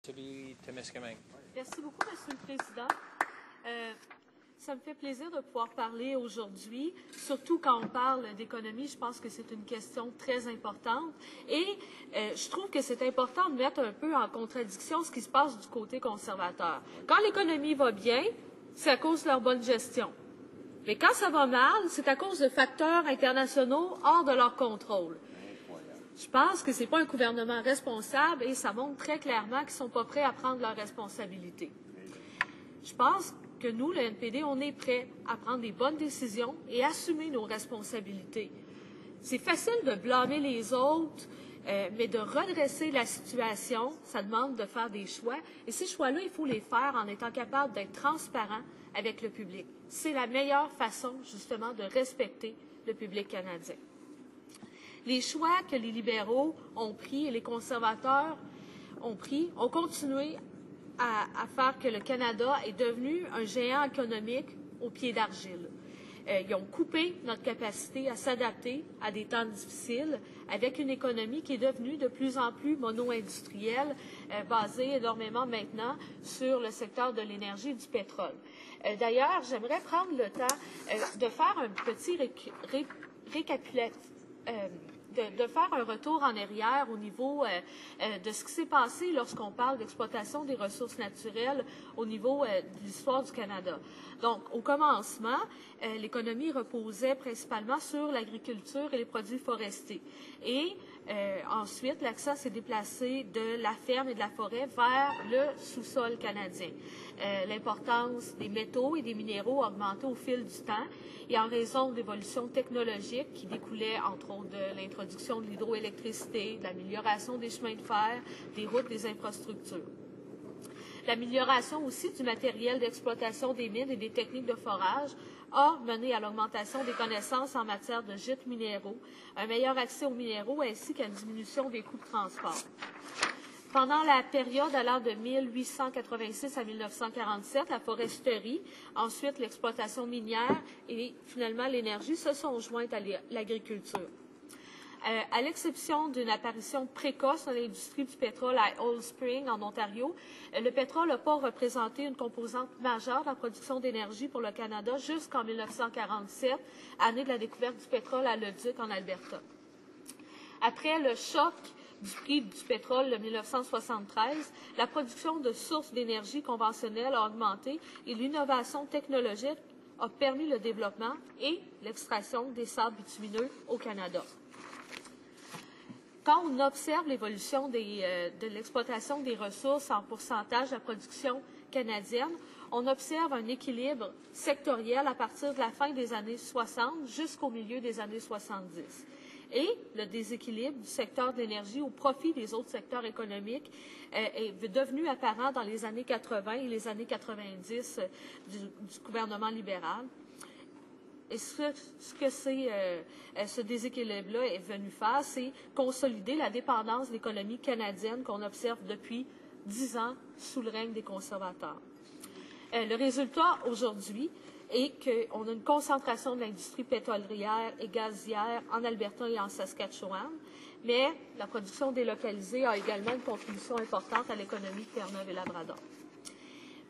Témiscamingue. Merci beaucoup, Monsieur le Président. Ça me fait plaisir de pouvoir parler aujourd'hui, surtout quand on parle d'économie. Je pense que c'est une question très importante. Et je trouve que c'est important de mettre un peu en contradiction ce qui se passe du côté conservateur. Quand l'économie va bien, c'est à cause de leur bonne gestion. Mais quand ça va mal, c'est à cause de facteurs internationaux hors de leur contrôle. Je pense que ce n'est pas un gouvernement responsable et ça montre très clairement qu'ils ne sont pas prêts à prendre leurs responsabilités. Je pense que nous, le NPD, on est prêts à prendre des bonnes décisions et assumer nos responsabilités. C'est facile de blâmer les autres, mais de redresser la situation, ça demande de faire des choix. Et ces choix-là, il faut les faire en étant capable d'être transparent avec le public. C'est la meilleure façon, justement, de respecter le public canadien. Les choix que les libéraux ont pris et les conservateurs ont pris ont continué à faire que le Canada est devenu un géant économique au pied d'argile. Ils ont coupé notre capacité à s'adapter à des temps difficiles avec une économie qui est devenue de plus en plus mono-industrielle, basée énormément maintenant sur le secteur de l'énergie et du pétrole. D'ailleurs, j'aimerais prendre le temps de faire un petit récapitulatif. De faire un retour en arrière au niveau de ce qui s'est passé lorsqu'on parle d'exploitation des ressources naturelles au niveau de l'histoire du Canada. Donc, au commencement, l'économie reposait principalement sur l'agriculture et les produits forestiers. Et ensuite, l'accent s'est déplacé de la ferme et de la forêt vers le sous-sol canadien. L'importance des métaux et des minéraux a augmenté au fil du temps et en raison d'évolutions technologiques qui découlaient entre autres de l'introduction de l'hydroélectricité, de l'amélioration des chemins de fer, des routes, des infrastructures. L'amélioration aussi du matériel d'exploitation des mines et des techniques de forage a mené à l'augmentation des connaissances en matière de gîtes minéraux, un meilleur accès aux minéraux ainsi qu'à une diminution des coûts de transport. Pendant la période allant de 1886 à 1947, la foresterie, ensuite l'exploitation minière et finalement l'énergie se sont jointes à l'agriculture. À l'exception d'une apparition précoce dans l'industrie du pétrole à Old Spring, en Ontario, le pétrole n'a pas représenté une composante majeure de la production d'énergie pour le Canada jusqu'en 1947, année de la découverte du pétrole à Leduc, en Alberta. Après le choc du prix du pétrole de 1973, la production de sources d'énergie conventionnelles a augmenté et l'innovation technologique a permis le développement et l'extraction des sables bitumineux au Canada. Quand on observe l'évolution de l'exploitation des ressources en pourcentage de la production canadienne, on observe un équilibre sectoriel à partir de la fin des années 60 jusqu'au milieu des années 70. Et le déséquilibre du secteur de l'énergie au profit des autres secteurs économiques est devenu apparent dans les années 80 et les années 90 du gouvernement libéral. Et ce que ce déséquilibre-là est venu faire, c'est consolider la dépendance de l'économie canadienne qu'on observe depuis 10 ans sous le règne des conservateurs. Le résultat aujourd'hui est qu'on a une concentration de l'industrie pétrolière et gazière en Alberta et en Saskatchewan, mais la production délocalisée a également une contribution importante à l'économie de Terre-Neuve et Labrador.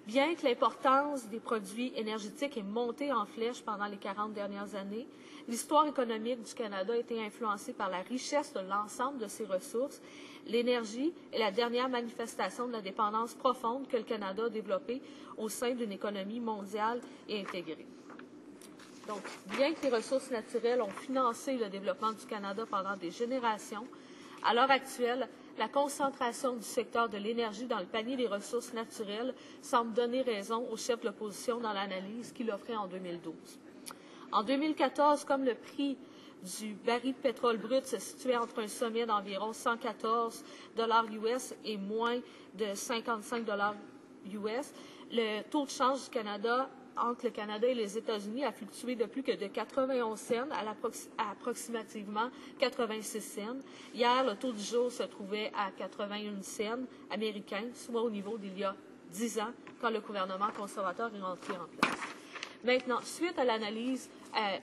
Bien que l'importance des produits énergétiques ait monté en flèche pendant les 40 dernières années, l'histoire économique du Canada a été influencée par la richesse de l'ensemble de ses ressources. L'énergie est la dernière manifestation de la dépendance profonde que le Canada a développée au sein d'une économie mondiale et intégrée. Donc, bien que les ressources naturelles ont financé le développement du Canada pendant des générations, à l'heure actuelle, la concentration du secteur de l'énergie dans le panier des ressources naturelles semble donner raison au chef de l'opposition dans l'analyse qu'il offrait en 2012. En 2014, comme le prix du baril de pétrole brut se situait entre un sommet d'environ 114 $ et moins de 55 $ le taux de change du Canada entre le Canada et les États-Unis a fluctué de plus que de 91 cents à approximativement 86 cents. Hier, le taux du jour se trouvait à 81 cents américains, soit au niveau d'il y a 10 ans, quand le gouvernement conservateur est rentré en place. Maintenant, suite à l'analyse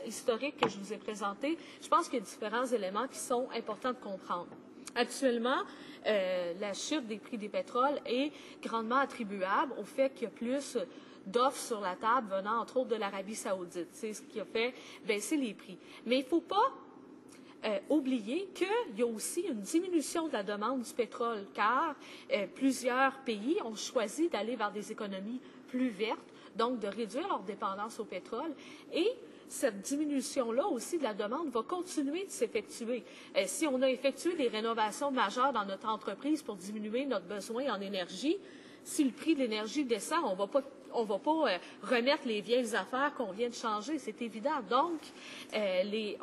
historique que je vous ai présentée, je pense qu'il y a différents éléments qui sont importants de comprendre. Actuellement, la chute des prix des pétroles est grandement attribuable au fait qu'il y a plus d'offres sur la table venant entre autres de l'Arabie saoudite. C'est ce qui a fait baisser les prix. Mais il ne faut pas oublier qu'il y a aussi une diminution de la demande du pétrole, car plusieurs pays ont choisi d'aller vers des économies plus vertes, donc de réduire leur dépendance au pétrole. Et cette diminution-là aussi de la demande va continuer de s'effectuer. Si on a effectué des rénovations majeures dans notre entreprise pour diminuer notre besoin en énergie, si le prix de l'énergie descend, on ne va pas remettre les vieilles affaires qu'on vient de changer, c'est évident. Donc,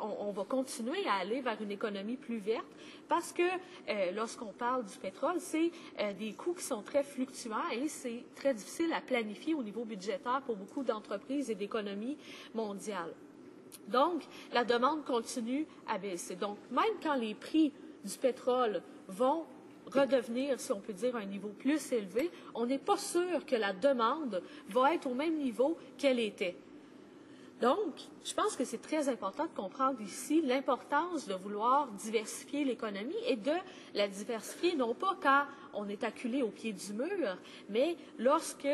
on va continuer à aller vers une économie plus verte parce que lorsqu'on parle du pétrole, c'est des coûts qui sont très fluctuants et c'est très difficile à planifier au niveau budgétaire pour beaucoup d'entreprises et d'économies mondiales. Donc, la demande continue à baisser. Donc, même quand les prix du pétrole vont redevenir, si on peut dire, à un niveau plus élevé, on n'est pas sûr que la demande va être au même niveau qu'elle était. Donc, je pense que c'est très important de comprendre ici l'importance de vouloir diversifier l'économie et de la diversifier, non pas quand on est acculé au pied du mur, mais lorsque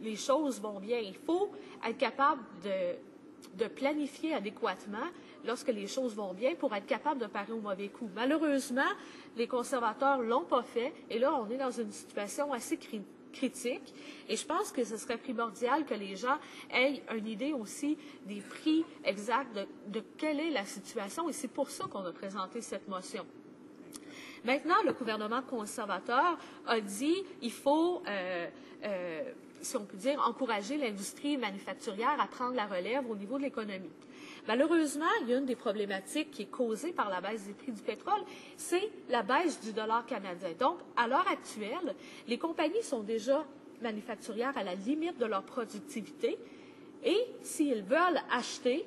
les choses vont bien. Il faut être capable de planifier adéquatement lorsque les choses vont bien pour être capable de parer au mauvais coup. Malheureusement, les conservateurs ne l'ont pas fait et là, on est dans une situation assez critique et je pense que ce serait primordial que les gens aient une idée aussi des prix exacts de quelle est la situation et c'est pour ça qu'on a présenté cette motion. Maintenant, le gouvernement conservateur a dit qu'il faut si on peut dire, encourager l'industrie manufacturière à prendre la relève au niveau de l'économie. Malheureusement, il y a une des problématiques qui est causée par la baisse des prix du pétrole, c'est la baisse du dollar canadien. Donc, à l'heure actuelle, les compagnies sont déjà manufacturières à la limite de leur productivité et s'ils veulent acheter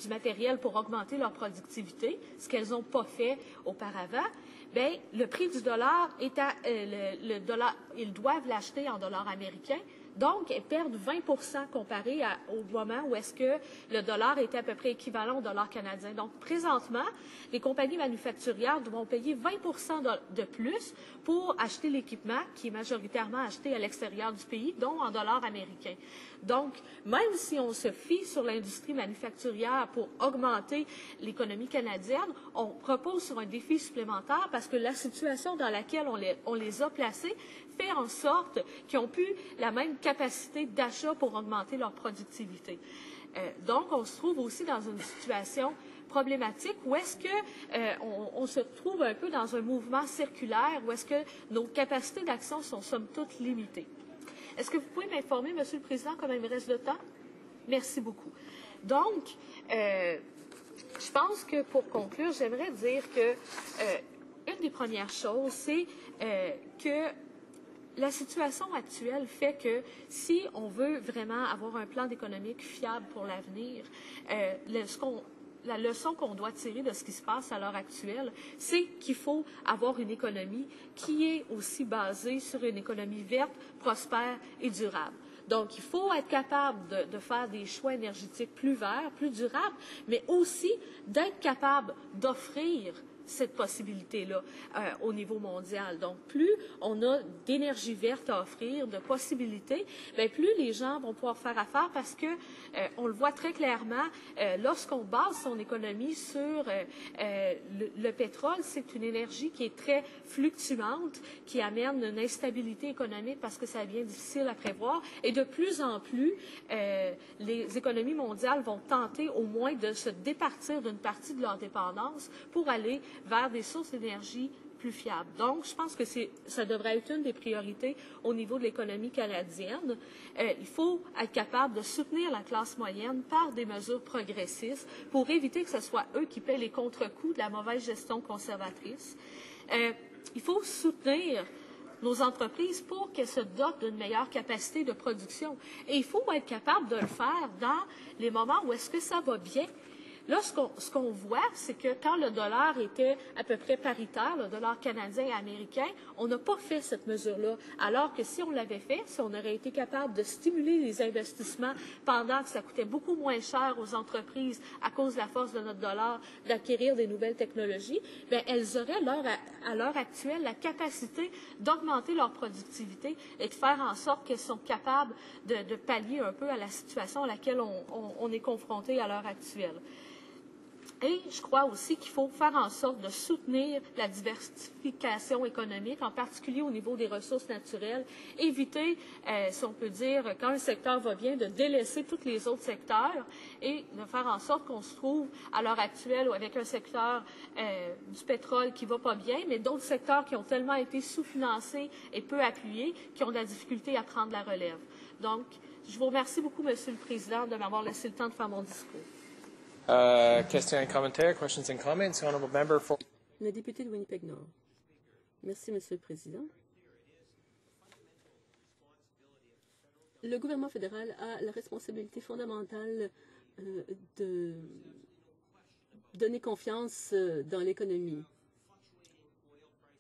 du matériel pour augmenter leur productivité, ce qu'elles n'ont pas fait auparavant, bien, le prix du dollar est le dollar, ils doivent l'acheter en dollars américains. Donc, elles perdent 20% comparé au moment où est-ce que le dollar était à peu près équivalent au dollar canadien. Donc, présentement, les compagnies manufacturières devront payer 20% de plus pour acheter l'équipement qui est majoritairement acheté à l'extérieur du pays, dont en dollars américains. Donc, même si on se fie sur l'industrie manufacturière pour augmenter l'économie canadienne, on repose sur un défi supplémentaire parce que la situation dans laquelle on les a placés fait en sorte qu'ils ont plus la même capacité d'achat pour augmenter leur productivité. Donc, on se trouve aussi dans une situation problématique où est-ce que on se trouve un peu dans un mouvement circulaire où est-ce que nos capacités d'action sont somme toute limitées. Est-ce que vous pouvez m'informer, Monsieur le Président, comment il me reste de temps? Merci beaucoup. Donc, je pense que pour conclure, j'aimerais dire que une des premières choses, c'est que la situation actuelle fait que si on veut vraiment avoir un plan économique fiable pour l'avenir, la leçon qu'on doit tirer de ce qui se passe à l'heure actuelle, c'est qu'il faut avoir une économie qui est aussi basée sur une économie verte, prospère et durable. Donc, il faut être capable de faire des choix énergétiques plus verts, plus durables, mais aussi d'être capable d'offrir cette possibilité-là au niveau mondial. Donc, plus on a d'énergie verte à offrir, de possibilités, bien, plus les gens vont pouvoir faire affaire parce que on le voit très clairement, lorsqu'on base son économie sur le pétrole, c'est une énergie qui est très fluctuante, qui amène une instabilité économique parce que ça devient difficile à prévoir. Et de plus en plus, les économies mondiales vont tenter au moins de se départir d'une partie de leur dépendance pour aller vers des sources d'énergie plus fiables. Donc, je pense que ça devrait être une des priorités au niveau de l'économie canadienne. Il faut être capable de soutenir la classe moyenne par des mesures progressistes pour éviter que ce soit eux qui paient les contre-coups de la mauvaise gestion conservatrice. Il faut soutenir nos entreprises pour qu'elles se dotent d'une meilleure capacité de production. Et il faut être capable de le faire dans les moments où est-ce que ça va bien, Là, ce qu'on voit, c'est que quand le dollar était à peu près paritaire, le dollar canadien et américain, on n'a pas fait cette mesure-là. Alors que si on l'avait fait, si on aurait été capable de stimuler les investissements pendant que ça coûtait beaucoup moins cher aux entreprises à cause de la force de notre dollar d'acquérir des nouvelles technologies, bien, elles auraient à l'heure actuelle la capacité d'augmenter leur productivité et de faire en sorte qu'elles sont capables de pallier un peu à la situation à laquelle on est confronté à l'heure actuelle. Et je crois aussi qu'il faut faire en sorte de soutenir la diversification économique, en particulier au niveau des ressources naturelles, éviter, si on peut dire, quand un secteur va bien, de délaisser tous les autres secteurs et de faire en sorte qu'on se trouve à l'heure actuelle avec un secteur du pétrole qui va pas bien, mais d'autres secteurs qui ont tellement été sous-financés et peu appuyés, qui ont de la difficulté à prendre la relève. Donc, je vous remercie beaucoup, Monsieur le Président, de m'avoir laissé le temps de faire mon discours. Questions et commentaires, questions and comments. Honorable member for... Le député de Winnipeg-Nord. Merci, Monsieur le Président. Le gouvernement fédéral a la responsabilité fondamentale de donner confiance dans l'économie.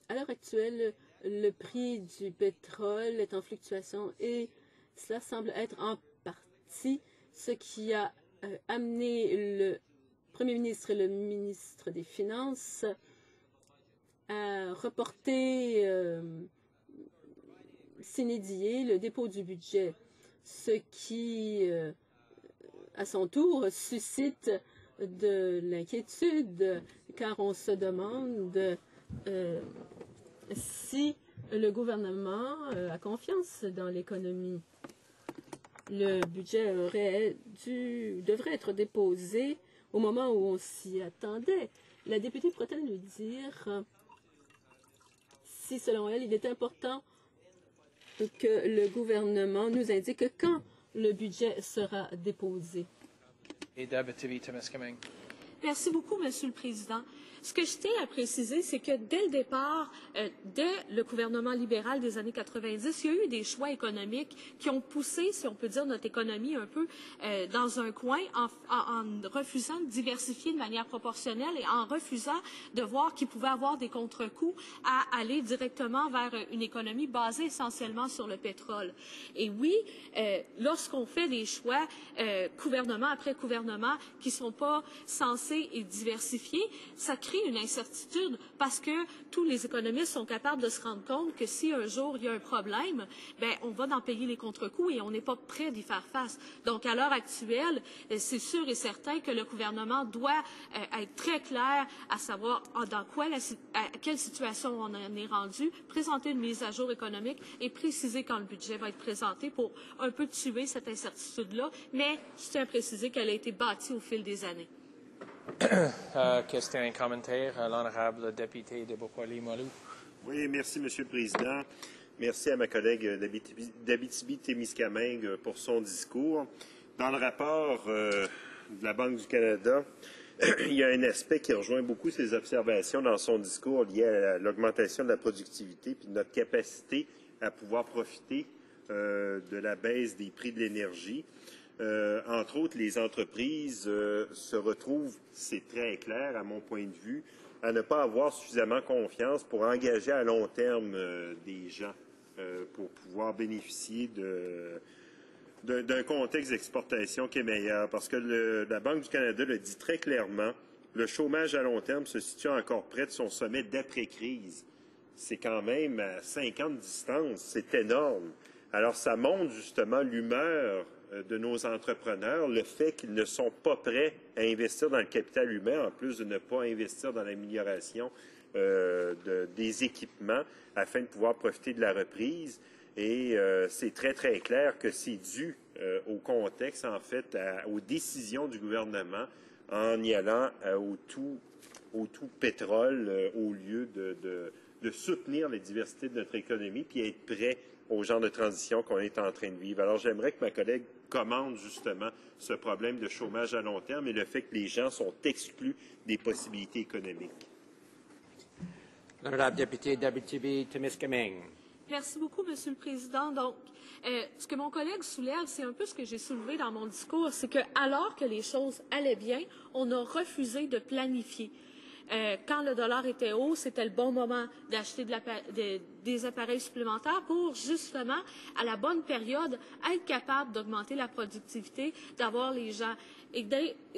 À l'heure actuelle, le prix du pétrole est en fluctuation et cela semble être en partie ce qui a amené le Premier ministre et le ministre des Finances à reporter sine die le dépôt du budget, ce qui, à son tour, suscite de l'inquiétude, car on se demande si le gouvernement a confiance dans l'économie. Le budget devrait être déposé au moment où on s'y attendait. La députée pourrait-elle nous dire si, selon elle, il est important que le gouvernement nous indique quand le budget sera déposé? Merci beaucoup, Monsieur le Président. Ce que je tiens à préciser, c'est que dès le départ, dès le gouvernement libéral des années 90, il y a eu des choix économiques qui ont poussé, si on peut dire, notre économie un peu dans un coin en refusant de diversifier de manière proportionnelle et en refusant de voir qu'il pouvait avoir des contre-coups à aller directement vers une économie basée essentiellement sur le pétrole. Et oui, lorsqu'on fait des choix, gouvernement après gouvernement, qui ne sont pas censés et diversifiés, ça crée une incertitude parce que tous les économistes sont capables de se rendre compte que si un jour il y a un problème, ben on va en payer les contre-coups et on n'est pas prêt d'y faire face. Donc à l'heure actuelle, c'est sûr et certain que le gouvernement doit être très clair à savoir dans quelle situation on en est rendu, présenter une mise à jour économique et préciser quand le budget va être présenté pour un peu tuer cette incertitude-là, mais je tiens à préciser qu'elle a été bâtie au fil des années. Question et commentaire, l'honorable député de Beauport-Limoilou. Oui, merci, Monsieur le Président. Merci à ma collègue d'Abitibi-Témiscamingue pour son discours. Dans le rapport de la Banque du Canada, il y a un aspect qui rejoint beaucoup ses observations dans son discours lié à l'augmentation de la productivité et de notre capacité à pouvoir profiter de la baisse des prix de l'énergie. Entre autres, les entreprises se retrouvent, c'est très clair à mon point de vue, à ne pas avoir suffisamment confiance pour engager à long terme des gens pour pouvoir bénéficier d'un contexte d'exportation qui est meilleur. Parce que la Banque du Canada le dit très clairement, le chômage à long terme se situe encore près de son sommet d'après-crise. C'est quand même à 5 ans de distance, c'est énorme. Alors ça montre justement l'humeur de nos entrepreneurs, le fait qu'ils ne sont pas prêts à investir dans le capital humain, en plus de ne pas investir dans l'amélioration des équipements afin de pouvoir profiter de la reprise. Et c'est très, très clair que c'est dû au contexte, en fait, aux décisions du gouvernement en y allant au tout pétrole au lieu de soutenir la diversité de notre économie puis être prêt au genre de transition qu'on est en train de vivre. Alors, j'aimerais que ma collègue commente justement ce problème de chômage à long terme et le fait que les gens sont exclus des possibilités économiques. L'honorable député d'Abitibi-Témiscamingue. Merci beaucoup, Monsieur le Président. Donc, ce que mon collègue soulève, c'est un peu ce que j'ai soulevé dans mon discours, c'est que alors que les choses allaient bien, on a refusé de planifier. Quand le dollar était haut, c'était le bon moment d'acheter des appareils supplémentaires pour, justement, à la bonne période, être capable d'augmenter la productivité, d'avoir les gens. Et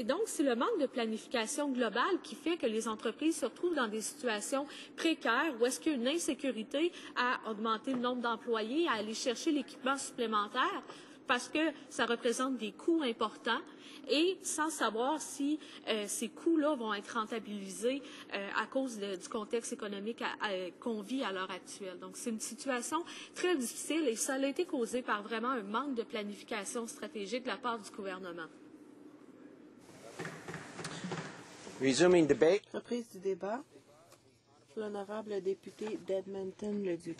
donc, c'est le manque de planification globale qui fait que les entreprises se retrouvent dans des situations précaires où est-ce qu'il y a une insécurité à augmenter le nombre d'employés, à aller chercher l'équipement supplémentaire, parce que ça représente des coûts importants et sans savoir si ces coûts-là vont être rentabilisés à cause du contexte économique qu'on vit à l'heure actuelle. Donc, c'est une situation très difficile et ça a été causé par vraiment un manque de planification stratégique de la part du gouvernement. Resuming debate. Reprise du débat. L'honorable député d'Edmonton-le-Duc.